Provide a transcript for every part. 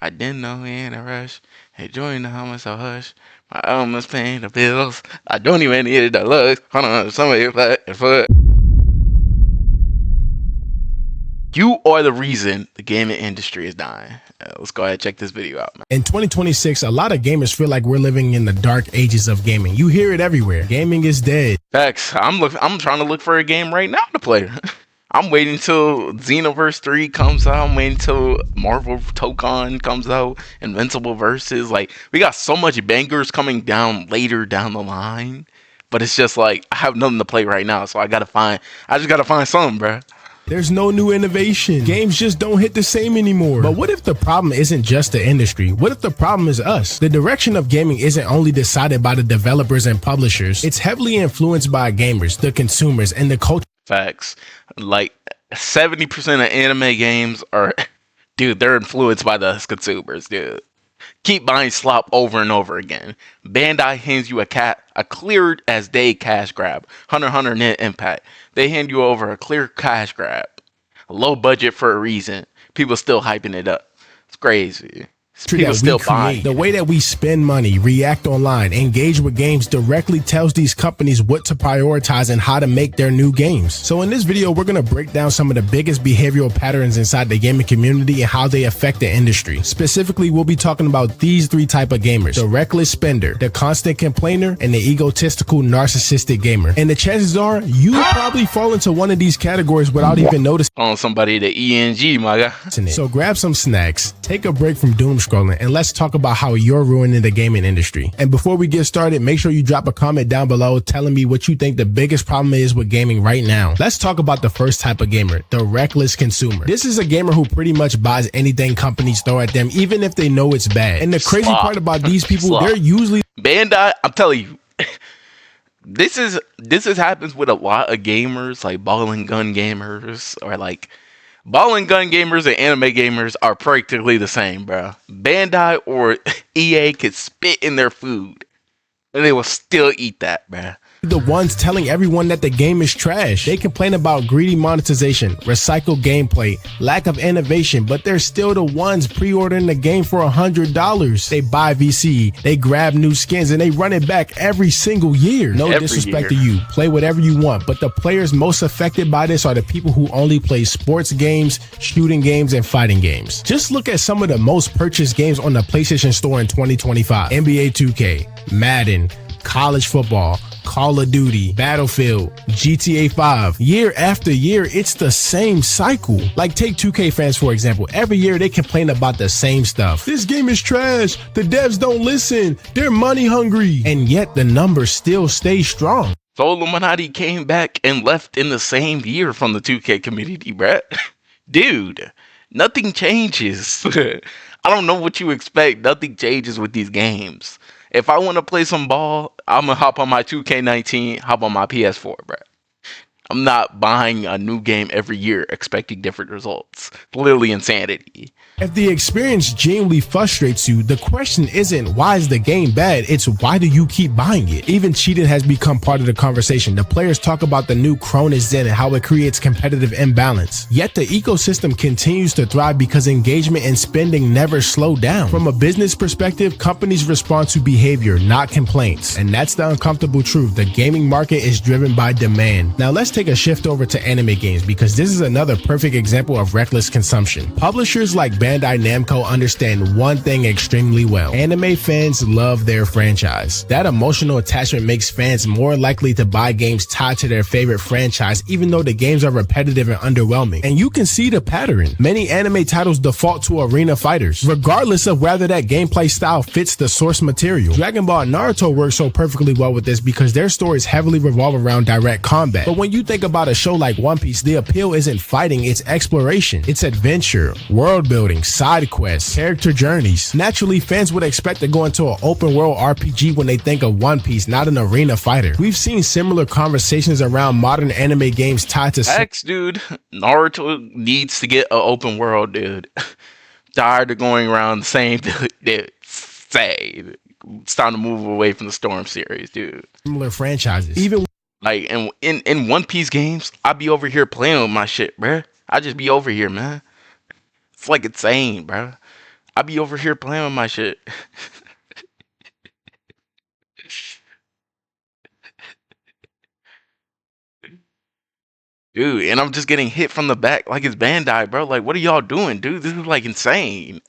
I didn't know we in a rush. Hey, join the hummus, so hush. My almost paying the bills. I don't even need the looks. Hold on, somebody foot. You are the reason the gaming industry is dying. Let's go ahead and check this video out, man. In 2026, a lot of gamers feel like we're living in the dark ages of gaming. You hear it everywhere. Gaming is dead. Facts. I'm trying to look for a game right now to play. I'm waiting till Xenoverse 3 comes out. I'm waiting till Marvel Tokon comes out. Invincible Versus. Like, we got so much bangers coming down later down the line. But it's just like, I have nothing to play right now. So I just gotta find something, bruh. There's no new innovation. Games just don't hit the same anymore. But what if the problem isn't just the industry? What if the problem is us? The direction of gaming isn't only decided by the developers and publishers. It's heavily influenced by gamers, the consumers, and the culture. Facts. Like 70% of anime games are, dude, they're influenced by the consumers, dude. Keep buying slop over and over again. Bandai hands you a clear as day cash grab. Hunter x Hunter Net Impact. They hand you over a clear cash grab. Low budget for a reason. People still hyping it up. It's crazy. People still buying. The way that we spend money, react online, engage with games directly tells these companies what to prioritize and how to make their new games. So in this video, we're going to break down some of the biggest behavioral patterns inside the gaming community and how they affect the industry. Specifically, we'll be talking about these three types of gamers: the reckless spender, the constant complainer, and the egotistical narcissistic gamer. And the chances are you probably fall into one of these categories without even noticing. On somebody the ENG, my guy. So grab some snacks, take a break from doom scrolling, and let's talk about how you're ruining the gaming industry. And before we get started, make sure you drop a comment down below telling me what you think the biggest problem is with gaming right now. Let's talk about the first type of gamer, the reckless consumer. This is a gamer who pretty much buys anything companies throw at them, even if they know it's bad. And the crazy part about these people, they're usually Bandai. I'm telling you, this happens with a lot of gamers, like ball and gun gamers, or like ball and gun gamers and anime gamers are practically the same, bro. Bandai or EA could spit in their food and they will still eat that, bro. The ones telling everyone that the game is trash. They complain about greedy monetization, recycled gameplay, lack of innovation, but they're still the ones pre-ordering the game for $100. They buy VC, they grab new skins, and they run it back every single year. No disrespect to you. Play whatever you want, but the players most affected by this are the people who only play sports games, shooting games, and fighting games. Just look at some of the most purchased games on the PlayStation Store in 2025. NBA 2K, Madden, college football, Call of Duty, Battlefield, GTA 5. Year after year, it's the same cycle. Like take 2K fans for example. Every year they complain about the same stuff. This game is trash. The devs don't listen. They're money hungry. And yet the numbers still stay strong. So Illuminati came back and left in the same year from the 2K community, bruh. Dude, nothing changes. I don't know what you expect. Nothing changes with these games. If I want to play some ball, I'm going to hop on my 2K19, hop on my PS4, bro. I'm not buying a new game every year expecting different results. Literally insanity. If the experience genuinely frustrates you, the question isn't why is the game bad, it's why do you keep buying it? Even cheating has become part of the conversation. The players talk about the new Cronus Zen and how it creates competitive imbalance. Yet the ecosystem continues to thrive because engagement and spending never slow down. From a business perspective, companies respond to behavior, not complaints. And that's the uncomfortable truth. The gaming market is driven by demand. Now let's take a shift over to anime games because this is another perfect example of reckless consumption. Publishers like Bandai Namco understand one thing extremely well. Anime fans love their franchise. That emotional attachment makes fans more likely to buy games tied to their favorite franchise, even though the games are repetitive and underwhelming. And you can see the pattern. Many anime titles default to arena fighters, regardless of whether that gameplay style fits the source material. Dragon Ball and Naruto work so perfectly well with this because their stories heavily revolve around direct combat. But when you think about a show like One Piece, the appeal isn't fighting, it's exploration. It's adventure, world building, side quests, character journeys. Naturally, fans would expect to go into an open world RPG when they think of One Piece, not an arena fighter. We've seen similar conversations around modern anime games tied to dude. Naruto needs to get an open world, dude. Tired of going around the same dude. Say it's time to move away from the Storm series, dude. Similar franchises. Even like in One Piece games, I be over here playing with my shit, bruh. I just be over here, man. It's like insane, bruh. I be over here playing with my shit. Dude, and I'm just getting hit from the back like it's Bandai, bro. Like, what are y'all doing, dude? This is like insane.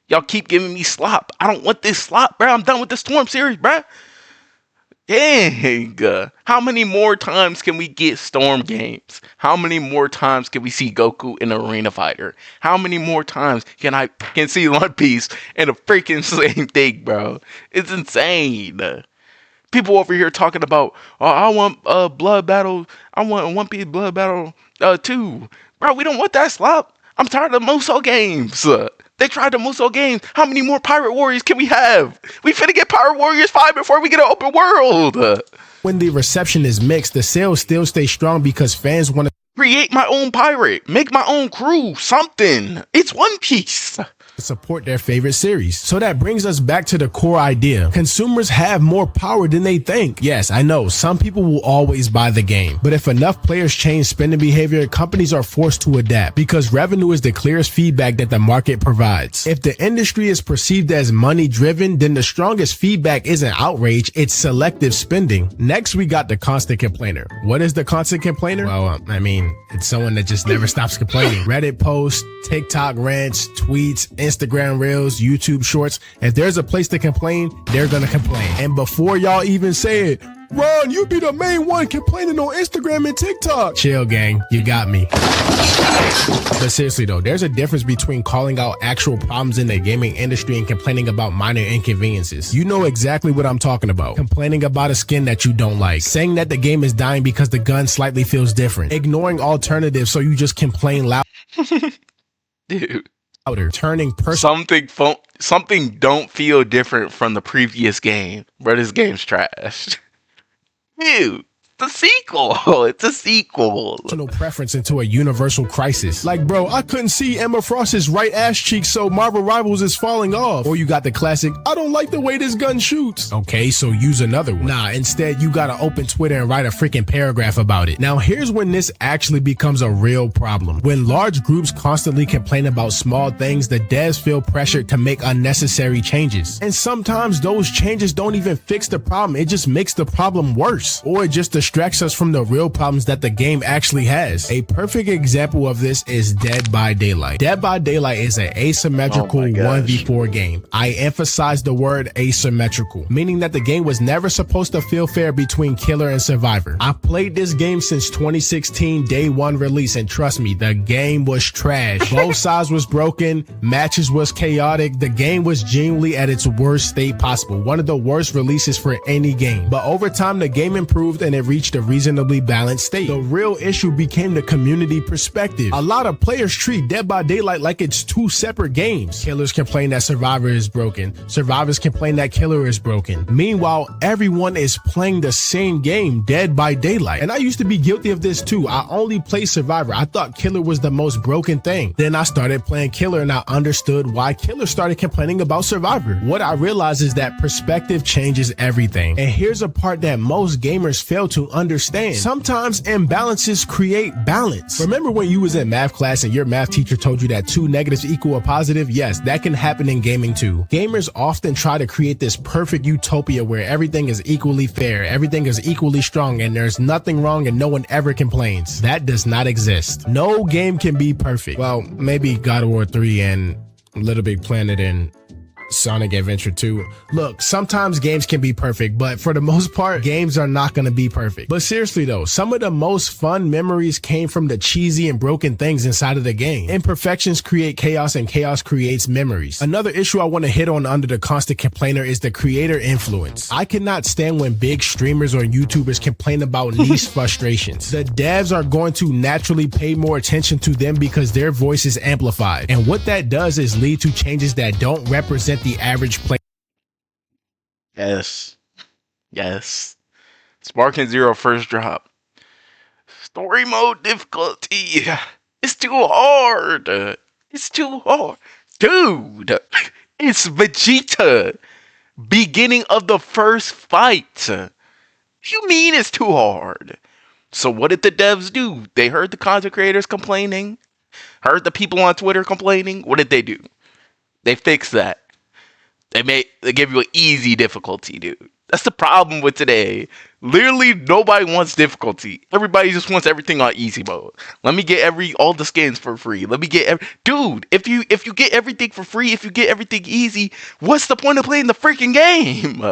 Y'all keep giving me slop. I don't want this slop, bro. I'm done with the Storm series, bro. Dang. How many more times can we get Storm games? How many more times can we see Goku in Arena Fighter? How many more times can see One Piece in a freaking same thing, bro? It's insane. People over here talking about, oh, I want Blood Battle. I want One Piece Blood Battle 2. Bro, we don't want that slop. I'm tired of Muso games. They tried the Muso games. How many more Pirate Warriors can we have? We finna get Pirate Warriors 5 before we get an open world. When the reception is mixed, the sales still stay strong because fans want to Create my own pirate. Make my own crew. Something. It's One Piece. support their favorite series. So that brings us back to the core idea. Consumers have more power than they think. Yes, I know some people will always buy the game, but if enough players change spending behavior, companies are forced to adapt because revenue is the clearest feedback that the market provides. If the industry is perceived as money driven, then the strongest feedback isn't outrage, it's selective spending. Next, we got the constant complainer. What is the constant complainer? Well, it's someone that just never stops complaining. Reddit posts, TikTok rants, tweets, Instagram reels, YouTube shorts. If there's a place to complain, they're gonna complain. And before y'all even say it, Ron, you be the main one complaining on Instagram and TikTok. Chill, gang. You got me. But seriously though, there's a difference between calling out actual problems in the gaming industry and complaining about minor inconveniences. You know exactly what I'm talking about. Complaining about a skin that you don't like. Saying that the game is dying because the gun slightly feels different. Ignoring alternatives so you just complain loud. Dude. Louder. Turning personal. Something don't feel different from the previous game. Bro, this game's trash. Dude, the sequel. It's a sequel. Personal preference into a universal crisis. Like, bro, I couldn't see Emma Frost's right ass cheek, so Marvel Rivals is falling off. Or you got the classic, I don't like the way this gun shoots. Okay, so use another one. Nah, instead you gotta open Twitter and write a freaking paragraph about it. Now here's when this actually becomes a real problem. When large groups constantly complain about small things, the devs feel pressured to make unnecessary changes. And sometimes those changes don't even fix the problem, it just makes the problem worse. Or it just distracts us from the real problems that the game actually has. A perfect example of this is Dead by Daylight. Dead by Daylight is an asymmetrical 1v4 game. I emphasize the word asymmetrical, meaning that the game was never supposed to feel fair between killer and survivor. I played this game since 2016 day one release, and trust me, the game was trash. Both sides was broken, matches was chaotic, the game was genuinely at its worst state possible. One of the worst releases for any game. But over time, the game improved and it reached a reasonably balanced state. The real issue became the community perspective. A lot of players treat Dead by Daylight like it's two separate games. Killers complain that Survivor is broken. Survivors complain that Killer is broken. Meanwhile, everyone is playing the same game, Dead by Daylight. And I used to be guilty of this too. I only played Survivor. I thought Killer was the most broken thing. Then I started playing Killer and I understood why Killer started complaining about Survivor. What I realized is that perspective changes everything. And here's a part that most gamers fail to understand. Sometimes imbalances create balance. Remember when you was in math class and your math teacher told you that 2 negatives equal a positive? Yes, that can happen in gaming too. Gamers often try to create this perfect utopia where everything is equally fair, everything is equally strong, and there's nothing wrong and no one ever complains. That does not exist. No game can be perfect. Well, maybe God of War 3 and Little Big Planet and Sonic Adventure 2. Look, sometimes games can be perfect, but for the most part, games are not going to be perfect. But seriously though, some of the most fun memories came from the cheesy and broken things inside of the game. Imperfections create chaos and chaos creates memories. Another issue I want to hit on under the constant complainer is the creator influence. I cannot stand when big streamers or YouTubers complain about niche frustrations. The devs are going to naturally pay more attention to them because their voice is amplified. And what that does is lead to changes that don't represent the average player. Yes. Sparking Zero first drop. Story mode difficulty. It's too hard. Dude, it's Vegeta. Beginning of the first fight. What you mean it's too hard? So what did the devs do? They heard the content creators complaining. Heard the people on Twitter complaining. What did they do? They fixed that. They give you an easy difficulty, dude. That's the problem with today. Literally, nobody wants difficulty. Everybody just wants everything on easy mode. Let me get all the skins for free. Let me get dude. If you get everything for free, if you get everything easy, what's the point of playing the freaking game?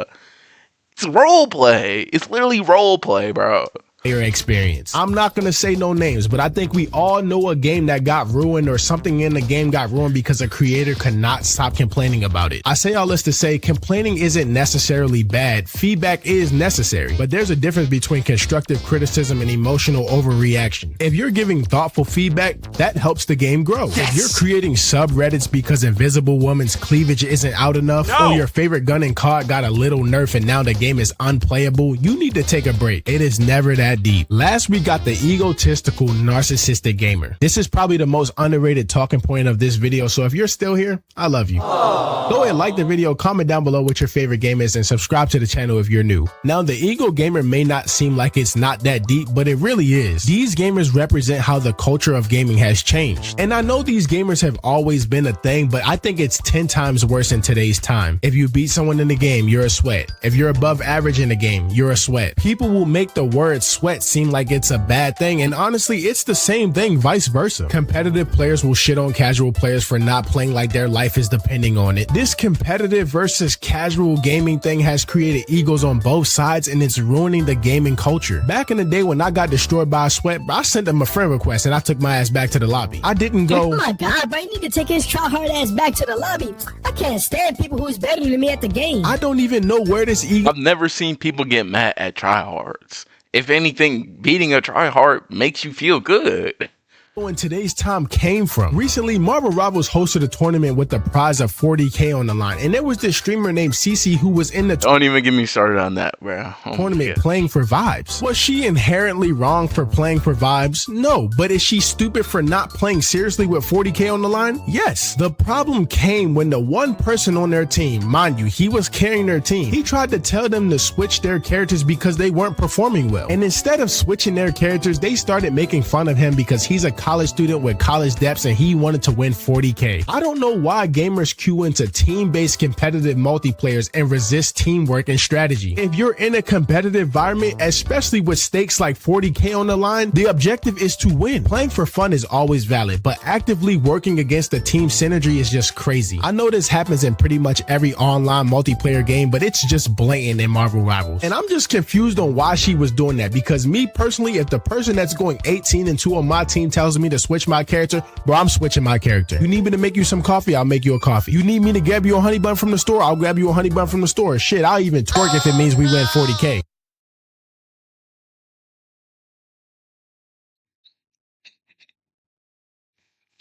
It's role play. It's literally role play, bro. Experience. I'm not gonna say no names, but I think we all know a game that got ruined or something in the game got ruined because a creator could not stop complaining about it. I say all this to say complaining isn't necessarily bad. Feedback is necessary, but there's a difference between constructive criticism and emotional overreaction. If you're giving thoughtful feedback, that helps the game grow. Yes. If you're creating subreddits because Invisible Woman's cleavage isn't out enough, or your favorite gun in COD got a little nerf and now the game is unplayable, you need to take a break. It is never that deep. Last, we got the egotistical narcissistic gamer. This is probably the most underrated talking point of this video, so if you're still here, I love you. Go ahead, like the video, comment down below what your favorite game is, and subscribe to the channel if you're new. Now, the ego gamer may not seem like it's not that deep, but it really is. These gamers represent how the culture of gaming has changed. And I know these gamers have always been a thing, but I think it's 10 times worse in today's time. If you beat someone in the game, you're a sweat. If you're above average in the game, you're a sweat. People will make the word sweat seem like it's a bad thing, and honestly, it's the same thing vice versa. Competitive players will shit on casual players for not playing like their life is depending on it. This competitive versus casual gaming thing has created egos on both sides, and it's ruining the gaming culture. Back in the day when I got destroyed by a sweat, I sent him a friend request and I took my ass back to the lobby. I didn't go, oh my god, bro, you need to take his try hard ass back to the lobby. I can't stand people who's better than me at the game. I don't even know where this ego. I've never seen people get mad at tryhards. If anything, beating a tryhard makes you feel good. In today's time came from. Recently, Marvel Rivals hosted a tournament with the prize of 40K on the line, and there was this streamer named CC who was in the don't even get me started on that, bro. Tournament playing for vibes. Was she inherently wrong for playing for vibes? No, but is she stupid for not playing seriously with 40K on the line? Yes. The problem came when the one person on their team, mind you, he was carrying their team, he tried to tell them to switch their characters because they weren't performing well. And instead of switching their characters, they started making fun of him because he's a college student with college debts and he wanted to win 40K. I don't know why gamers queue into team-based competitive multiplayers and resist teamwork and strategy. If you're in a competitive environment, especially with stakes like 40K on the line, the objective is to win. Playing for fun is always valid, but actively working against the team synergy is just crazy. I know this happens in pretty much every online multiplayer game, but it's just blatant in Marvel Rivals. And I'm just confused on why she was doing that, because me personally, if the person that's going 18-2 on my team tells me to switch my character, bro, I'm switching my character. You need me to make you some coffee, I'll make you a coffee. You need me to grab you a honey bun from the store, I'll grab you a honey bun from the store. Shit, I'll even twerk if it means we win 40K.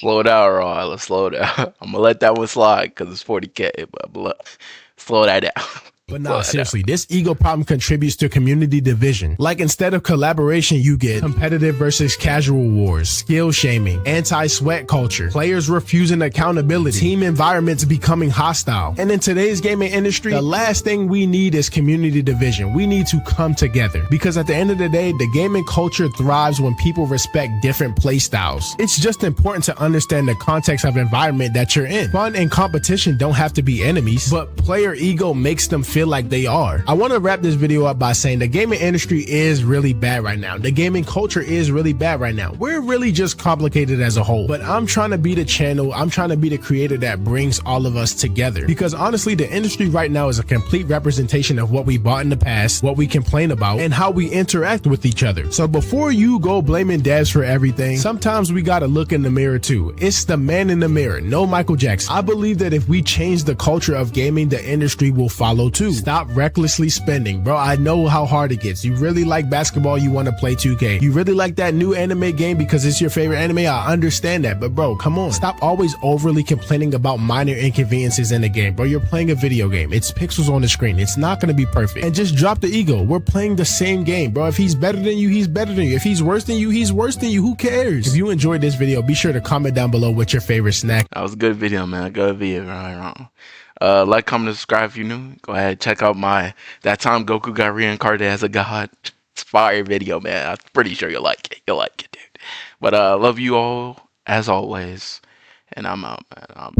Slow down, Raw. Let's slow down. I'm gonna let that one slide because it's 40K, but slow that down. But no, seriously, this ego problem contributes to community division. Like, instead of collaboration, you get competitive versus casual wars, skill shaming, anti-sweat culture, players refusing accountability, team environments becoming hostile. And in today's gaming industry, the last thing we need is community division. We need to come together, because at the end of the day, the gaming culture thrives when people respect different play styles. It's just important to understand the context of environment that you're in. Fun and competition don't have to be enemies, but player ego makes them feel like they are. I want to wrap this video up by saying the gaming industry is really bad right now. The gaming culture is really bad right now. We're really just complicated as a whole, but I'm trying to be the channel, I'm trying to be the creator that brings all of us together, because honestly, the industry right now is a complete representation of what we bought in the past, what we complain about, and how we interact with each other. So before you go blaming devs for everything, sometimes we gotta look in the mirror too. It's the man in the mirror, no Michael Jackson. I believe that if we change the culture of gaming, the industry will follow too. Stop recklessly spending. Bro, I know how hard it gets. You really like basketball, you want to play 2K. You really like that new anime game because it's your favorite anime, I understand that, but bro, come on. Stop always overly complaining about minor inconveniences in the game. Bro, you're playing a video game. It's pixels on the screen. It's not going to be perfect. And just drop the ego. We're playing the same game, bro. If he's better than you, he's better than you. If he's worse than you, he's worse than you. Who cares? If you enjoyed this video, be sure to comment down below what's your favorite snack. That was a good video, man. Good video, right? Wrong. Like, comment, and subscribe if you're new. Go ahead, check out that time Goku got reincarnated as a god. It's a fire video, man. I'm pretty sure you'll like it. You'll like it, dude. But love you all as always, and I'm out, man.